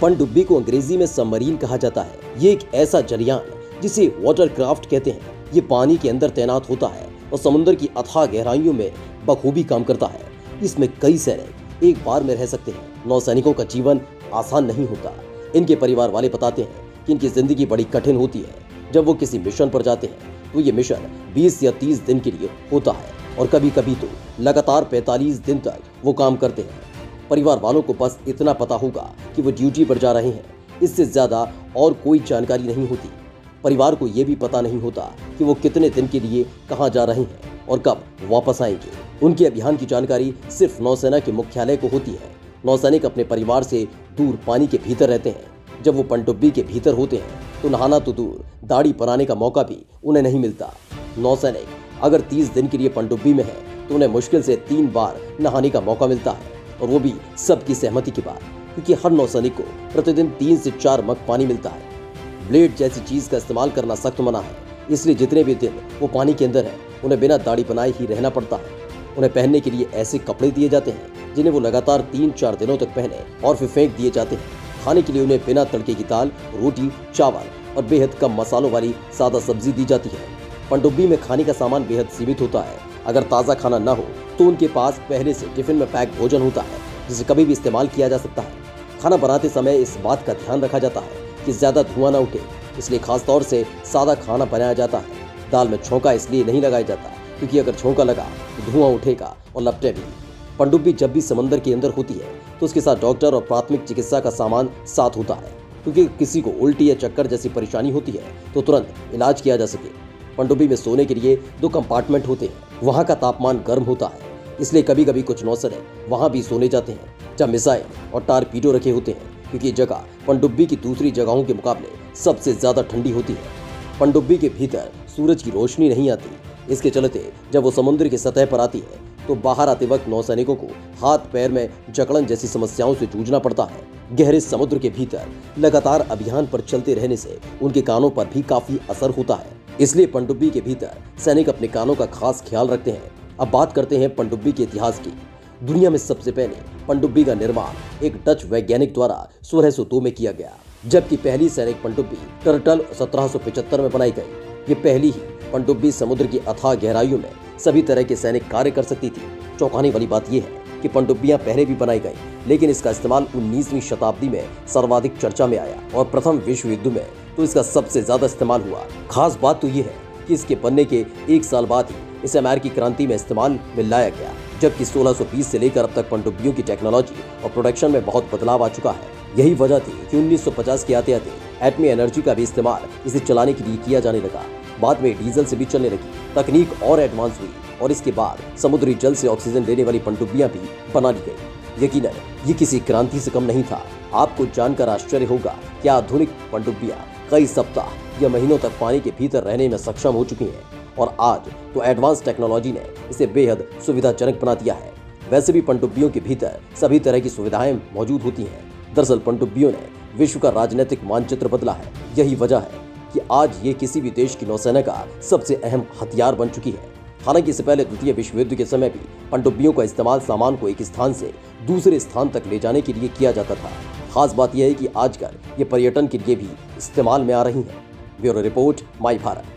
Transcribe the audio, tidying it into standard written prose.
पनडुब्बी को अंग्रेजी में सबमरीन कहा जाता है। ये एक ऐसा जलयान जिसे वाटरक्राफ्ट कहते हैं। ये पानी के अंदर तैनात होता है और समुद्र की अथाह गहराइयों में बखूबी काम करता है। इसमें कई सैनिक एक बार में रह सकते हैं। नौसैनिकों का जीवन आसान नहीं होता। इनके परिवार वाले बताते हैं कि इनकी जिंदगी बड़ी कठिन होती है। जब वो किसी मिशन पर जाते हैं तो ये मिशन 20 या 30 दिन के लिए होता है और कभी कभी तो लगातार 45 दिन तक वो काम करते हैं। परिवार वालों को बस इतना पता होगा कि वो ड्यूटी पर जा रहे हैं, इससे ज्यादा और कोई जानकारी नहीं होती। परिवार को ये भी पता नहीं होता कि वो कितने दिन के लिए कहाँ जा रहे हैं और कब वापस आएंगे। उनके अभियान की जानकारी सिर्फ नौसेना के मुख्यालय को होती है। नौसैनिक अपने परिवार से दूर पानी के भीतर रहते हैं। जब वो पनडुब्बी के भीतर होते हैं तो नहाना तो दूर, दाढ़ी बनाने का मौका भी उन्हें नहीं मिलता। नौसैनिक अगर 30 दिन के लिए पनडुब्बी में है तो उन्हें मुश्किल से 3 बार नहाने का मौका मिलता है, और वो भी सबकी सहमति के बाद, क्योंकि हर नौसैनिक को प्रतिदिन 3 से 4 मग पानी मिलता है। ब्लेड जैसी चीज का इस्तेमाल करना सख्त मना है, इसलिए जितने भी दिन वो पानी के अंदर है उन्हें बिना दाढ़ी बनाए ही रहना पड़ता है। उन्हें पहनने के लिए ऐसे कपड़े दिए जाते हैं जिन्हें वो लगातार 3-4 दिनों तक पहने और फिर फेंक दिए जाते हैं। खाने के लिए उन्हें बिना तड़के की दाल, रोटी, चावल और बेहद कम मसालों वाली सादा सब्जी दी जाती है। पनडुब्बी में खाने का सामान बेहद सीमित होता है। अगर ताज़ा खाना न हो तो उनके पास पहले से टिफिन में पैक भोजन होता है जिसे कभी भी इस्तेमाल किया जा सकता है। खाना बनाते समय इस बात का ध्यान रखा जाता है कि ज़्यादा धुआं न उठे, इसलिए खासतौर से सादा खाना बनाया जाता है। दाल में छोंका इसलिए नहीं लगाया जाता क्योंकि अगर छोंका लगा तो धुआं उठेगा और लपटे भी। पनडुब्बी जब भी समंदर के अंदर होती है तो उसके साथ डॉक्टर और प्राथमिक चिकित्सा का सामान साथ होता है, क्योंकि किसी को उल्टी या चक्कर जैसी परेशानी होती है तो तुरंत इलाज किया जा सके। पनडुब्बी में सोने के लिए 2 कंपार्टमेंट होते हैं। वहाँ का तापमान गर्म होता है, इसलिए कभी कभी कुछ नौसैनिक वहाँ भी सोने जाते हैं जब मिसाइल और टारपीडो रखे होते हैं, क्योंकि ये जगह पनडुब्बी की दूसरी जगहों के मुकाबले सबसे ज्यादा ठंडी होती है। पनडुब्बी के भीतर सूरज की रोशनी नहीं आती, इसके चलते जब वो समुद्र की सतह पर आती है तो बाहर आते वक्त नौसैनिकों को हाथ पैर में जकड़न जैसी समस्याओं से जूझना पड़ता है। गहरे समुद्र के भीतर लगातार अभियान पर चलते रहने से उनके कानों पर भी काफी असर होता है, इसलिए पनडुब्बी के भीतर सैनिक अपने कानों का खास ख्याल रखते हैं। अब बात करते हैं पनडुब्बी के इतिहास की। दुनिया में सबसे पहले पनडुब्बी का निर्माण एक डच वैज्ञानिक द्वारा 1602 में किया गया, जबकि पहली सैनिक पनडुब्बी टर्टल 1775 में बनाई गई। ये पहली ही पनडुब्बी समुद्र की अथाह गहराइयों में सभी तरह के सैनिक कार्य कर सकती थी। चौंकाने वाली बात यह है कि पनडुब्बियां पहले भी बनाई गई, लेकिन इसका इस्तेमाल 19वीं शताब्दी में सर्वाधिक चर्चा में आया और प्रथम विश्व युद्ध में तो इसका सबसे ज्यादा इस्तेमाल हुआ। खास बात तो ये है कि इसके बनने के 1 साल बाद ही इसे अमेरिकी क्रांति में इस्तेमाल में लाया गया, जबकि 1620 से लेकर अब तक पनडुब्बियों की टेक्नोलॉजी और प्रोडक्शन में बहुत बदलाव आ चुका है। यही वजह थी कि 1950 के आते आते एटमी एनर्जी का भी इस्तेमाल इसे चलाने के लिए किया जाने लगा। बाद में डीजल से भी चलने लगी। तकनीक और एडवांस हुई और इसके बाद समुद्री जल से ऑक्सीजन लेने वाली पनडुब्बियां भी बना ली गई। यकीनन ये किसी क्रांति से कम नहीं था। आपको जानकर आश्चर्य होगा कि आधुनिक पनडुब्बियां कई सप्ताह या महीनों तक पानी के भीतर रहने में सक्षम हो चुकी हैं, और आज तो एडवांस टेक्नोलॉजी ने इसे बेहद सुविधाजनक बना दिया है। वैसे भी पनडुब्बियों के भीतर सभी तरह की सुविधाएं मौजूद होती हैं। दरअसल पनडुब्बियों ने विश्व का राजनीतिक मानचित्र बदला है। यही वजह है कि आज ये किसी भी देश की नौसेना का सबसे अहम हथियार बन चुकी है। हालांकि इससे पहले द्वितीय विश्व युद्ध के समय भी पनडुब्बियों का इस्तेमाल सामान को एक स्थान से दूसरे स्थान तक ले जाने के लिए किया जाता था। खास बात यह है कि आजकल ये पर्यटन के लिए भी इस्तेमाल में आ रही हैं। ब्यूरो रिपोर्ट, माई भारत।